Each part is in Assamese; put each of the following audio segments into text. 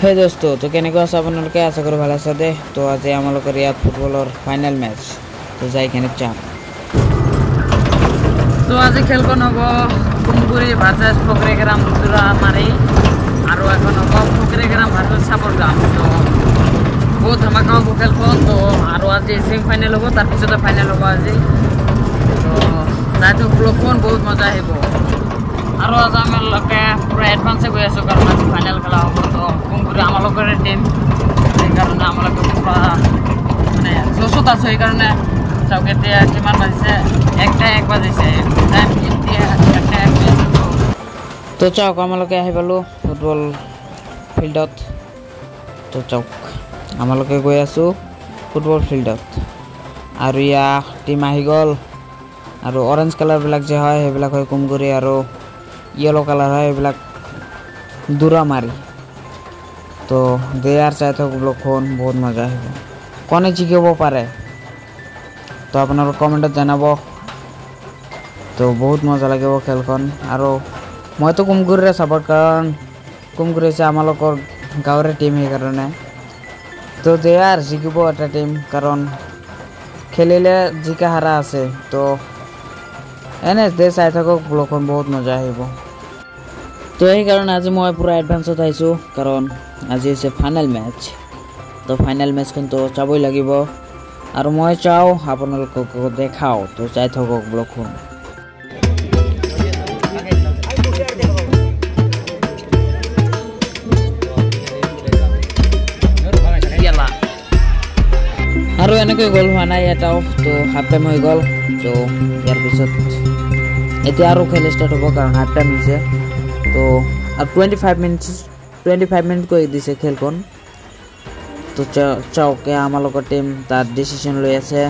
হে দোস্ত, তো কেনেকৈ আছে আপোনালোকে? আশা কৰি ভালো আছে দে। তো আজি আমালোকৰ ইয়াত ফুটবলৰ ফাইনেল মেচ, তো যাই কেনে চাম। তো আজি খেলখন হ'ব কুমগুৰি ভাৰ্চেছ ফকৰেগ্ৰাম দুৰা মাৰি, আৰু এখন হ'ব ফকৰেগ্ৰাম ভাৰ্চেছ চাপৰগাঁও। তো বহুত ধামাকা হ'ব খেলখন। তো আৰু আজি ছেমি ফাইনেল হ'ব, তাৰপিছতে ফাইনেল হ'ব আজি। তো যাইতো ব্লকখন বহুত মজা আহিব। আৰু আজি আমালোকে পুৰা এডভান্সে গৈ আছোঁ, কাৰণ আজি ফাইনেল খেলা হ'ব। তো কুমগুৰি আমালোকৰে টিম, সেইকাৰণে আমালোকে পুৰা মানে জোচত আছোঁ। সেইকাৰণে চাওক এতিয়া কিমান বাজিছে, 1:01 বাজিছে। তো চাওক আমালোকে আহি পালোঁ ফুটবল ফিল্ডত। তো চাওক আমালোকে গৈ আছোঁ ফুটবল ফিল্ডত, আৰু ইয়া টিম আহি গ'ল। আৰু অৰেঞ্জ কালাৰবিলাক যে হয় সেইবিলাক হয় কুমগুৰি, আৰু ইয়েলো কালাৰ হয় এইবিলাক দুৰামাৰি। তো দেয়াৰ চাই থাকক ব্লগখন, বহুত মজা আহিব। কোনে জিকিব পাৰে তো আপোনালোক কমেণ্টত জনাব। তো বহুত মজা লাগিব খেলখন। আৰু মইতো কুমগুৰিৰে ছাপোৰ্ট, কাৰণ কুমগুৰি হৈছে আমালোকৰ গাঁৱৰে টিম, সেইকাৰণে। তো দেয়াৰ জিকিব এটা টিম, কাৰণ খেলিলে জিকা হাৰা আছে। তো এনে দে চাই থাকক ব্লগখন, বহুত মজা আহিব। তো সেইকাৰণে আজি মই পুৰা এডভান্সত আহিছোঁ, কাৰণ আজি হৈছে ফাইনেল মেচ। তো ফাইনেল মেচখন তো চাবই লাগিব, আৰু মই চাওঁ আপোনালোকক দেখাওঁ। তো চাই থাকক ব্লগখন। আৰু এনেকৈ গ'ল হোৱা নাই এটাও। তো হাফ টাইম হৈ গ'ল। তো ইয়াৰ পিছত এতিয়া আৰু খেল ষ্টাৰ্ট হ'ব, কাৰণ হাফ টাইম হৈছে। তো আৰু 25 মিনিট কৰি দিছে খেলখন। তো চাওক আমালোকৰ টিম তাত ডিচিশ্যন লৈ আছে,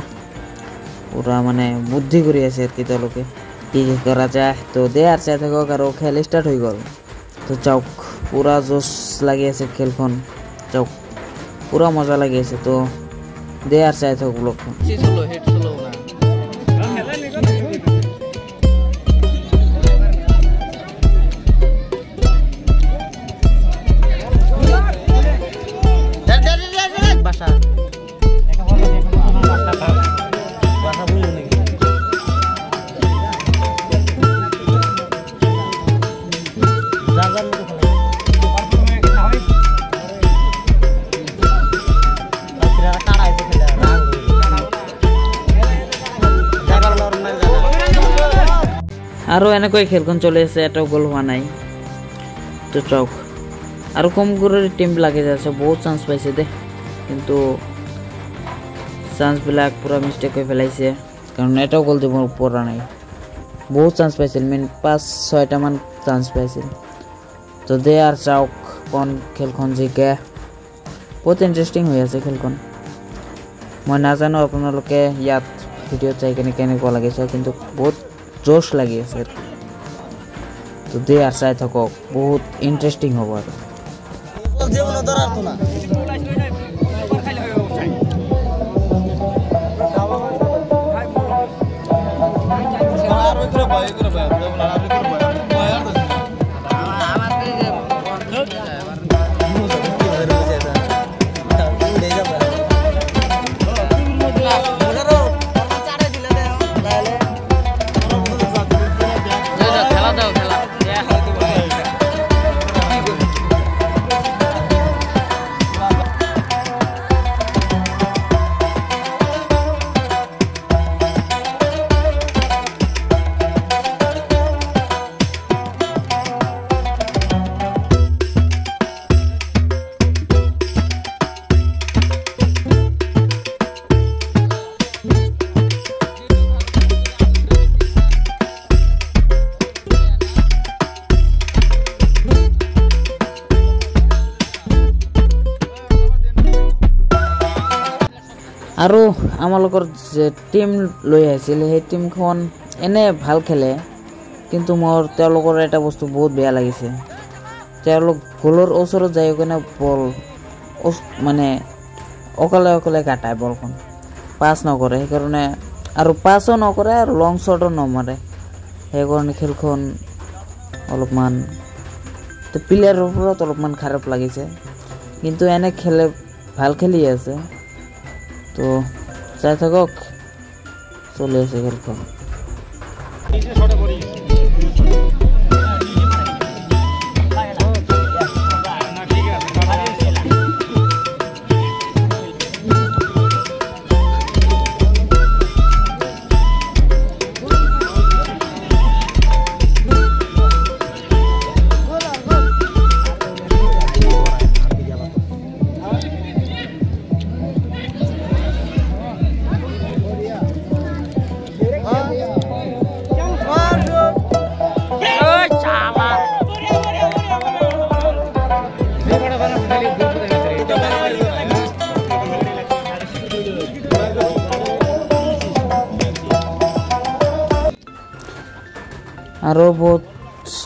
পুৰা মানে বুদ্ধি কৰি আছে আৰু তেওঁলোকে কি কৰা যায়। তো দেয়াৰ চাই থাকক, আৰু খেল ষ্টাৰ্ট হৈ গ'ল। তো চাওক পুৰা জোচ লাগি আছে খেলখন, চাওক পুৰা মজা লাগি আছে। তো দেয়াৰ চাই থাকক ব্লগখন। আৰু এনেকৈ খেলখন চলি আছে, এটাও গ'ল হোৱা নাই। তো চাওক আৰু কুমগুৰিৰ টিমবিলাকে যে আছে বহুত চান্স পাইছে দে, কিন্তু চান্সবিলাক পুৰা মিষ্টেক হৈ পেলাইছে, কাৰণ এটাও গ'ল দিব পৰা নাই। বহুত চান্স পাইছিল, 5-6টামান চান্স পাইছিল। তো দে আৰু চাওক কোন খেলখন জিকে। বহুত ইণ্টাৰেষ্টিং হৈ আছে খেলখন। মই নাজানো আপোনালোকে ইয়াত ভিডিঅ'ত চাই কেনে কেনেকুৱা লাগিছে, কিন্তু বহুত জোশ লাগি আছে। তো দে আৰ চাই থাকক, বহুত ইন্টাৰেস্টিং হ'ব। আৰু আৰু আমালোকৰ যে টিম লৈ আহিছিল, সেই টিমখন এনে ভাল খেলে, কিন্তু মোৰ তেওঁলোকৰ এটা বস্তু বহুত বেয়া লাগিছে। তেওঁলোক গোলৰ ওচৰত যাই কিনে বল মানে অকলে অকলে কাটায়, বলখন পাছ নকৰে। সেইকাৰণে আৰু পাছো নকৰে, আৰু লং শ্বটো নমাৰে। সেইকাৰণে খেলখন অলপমান প্লেয়াৰৰ ওপৰত অলপমান খাৰাপ লাগিছে। কিন্তু এনে খেলে ভাল খেলি আছে তো চাই থাকক চলি আছে খেলখন আরো বহুত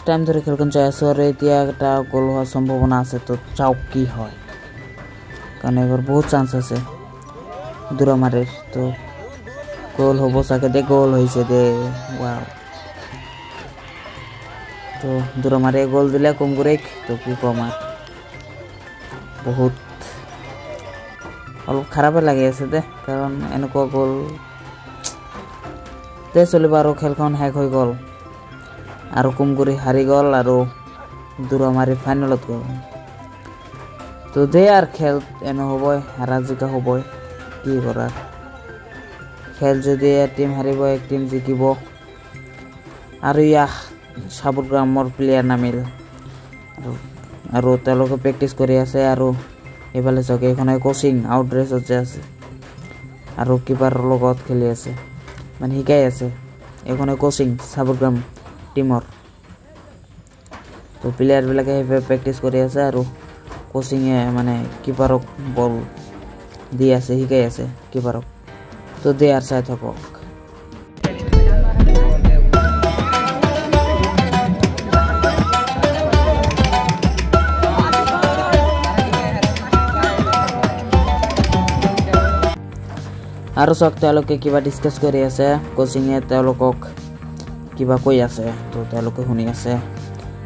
টাইম ধরে খেলখন চাই আছো আর এতিয়া একটা গোল হওয়ার সম্ভাবনা আছে তো চাও কি হয় কারণ এবার বহুত চান্স আছে দুরামারের তো গোল হবো সাকে দে গোল হয়েছে দে ওয়াও তো দুরামারে গোল দিলে কম করে তো কি কম আর বহুত অলপ খারাপে লাগি আছে দে কারণ এনেকুৱা গোল দে চলিব আৰু খেলখন হেক হৈ গ'ল আৰু কম কৰি হাৰি গ'ল আৰু দুৰামাৰি ফাইনেলত গ'ল তো দে আর খেল এনে হবই হারা জিকা হবই কি করার খেল যদি এক টিম হারিব এক টিম জিকিব আর ইয়া সাবুর গ্রামর প্লেয়ার নামিল আর তেওঁলোকে প্ৰেক্টিছ কৰি আছে আৰু এফালে চাওক এইখনে কোচিং আউটড্ৰেছত যে আছে আৰু কিপাৰৰ লগত খেলি আছে মানে শিকাই আছে এইখনে কোচিং সাবুৰ গ্ৰাম টিমৰ তো প্লেয়াৰবিলাকে প্ৰেক্টিছ কৰি আছে আৰু কোচিংয়ে মানে কিপাৰক বল দিয়ে আছে শিকাই আছে কিপাৰক তো দে আৰ চাই থাকক আৰু চাওক তেওঁলোকে কিবা ডিসকাস কৰি আছে কোচিংয়ে তেওঁলোকক কিবা কৈ আছে তো তেওঁলোকে শুনি আছে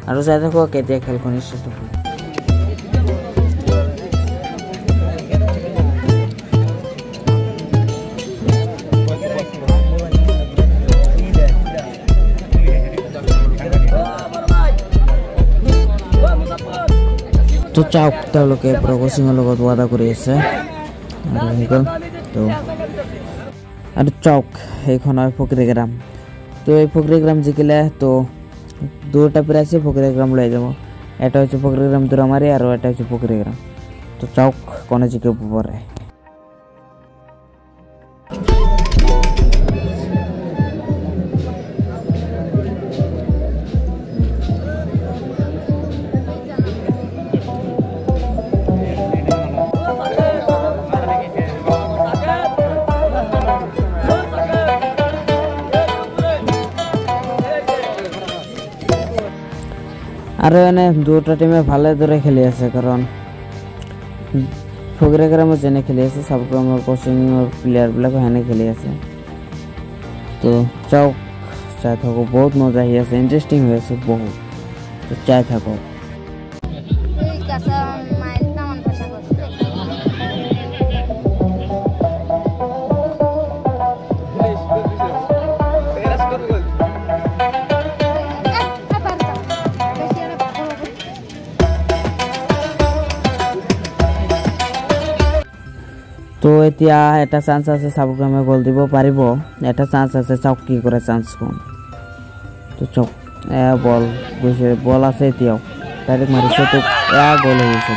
আৰু চাই থাকক কেতিয়া খেলখন ষ্টাৰ্ট হ'ব তো চাওক তেওঁলোকে প্ৰকোচিঙৰ লগত ৱাদা কৰি আছে আৰু হেগল তো আৰু চাওক এইখন হয় ফকৰিগ্ৰাম তো এই ফকরিগ্রাম জিকিলে তো দুটা প্রাইজ ফকরিগ্রাম লৈ যাব এটা হচ্ছে ফকরিগ্রাম দুরামারি আর এটা হচ্ছে ফকরিগ্রাম তো চাওক কোনে জিকিব পারে আর এনে দুটা টিমে ভালো ধরে খেলি আছে কারণ ফকরিগ্রামে যেনে খেলি আছে সাবগ্রামের কোচিং প্লেয়ারবিলাক হেনে খেলি আছে তো চাও চাই থাকো বহুত মজা আহি আছে ইন্টারেস্টিং হৈ আছে বহুত তো চাই থাকো তো এতিয়া এটা চান্স আছে সাবগ্রামে গোল দিব পারিব এটা চান্স আছে চাওক কি করে চান্স কোন তো চাওক বল গৈছে বল আছে এতিয়াও ডাইরেক্ট মারিছে তো গোল হয়েছে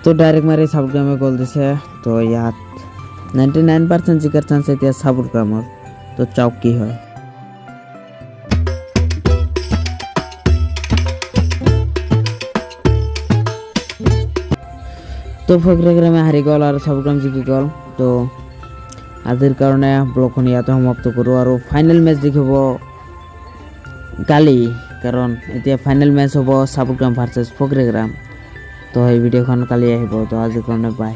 তো ডাইরেক্ট মারি সাবগ্রামে গোল দিছে তো ইয়াত 99% জিকার চান্স এতিয়া সাবগ্রামর তো চাওক কি হয় তো ফকরিগ্রামে হারি গল আর সাবগ্রাম জিকি গল তো আজিৰ কাৰণে ব্লগখন ইয়াতে সমাপ্ত কৰোঁ আৰু ফাইনেল মেচ দেখিব কালি কাৰণ এতিয়া ফাইনেল মেচ হ'ব সাবগ্ৰাম ভাৰ্চেছ ফকৰিগ্ৰাম তো এই ভিডিঅ'খন কালি আহিব তো আজিৰ কাৰণে বাই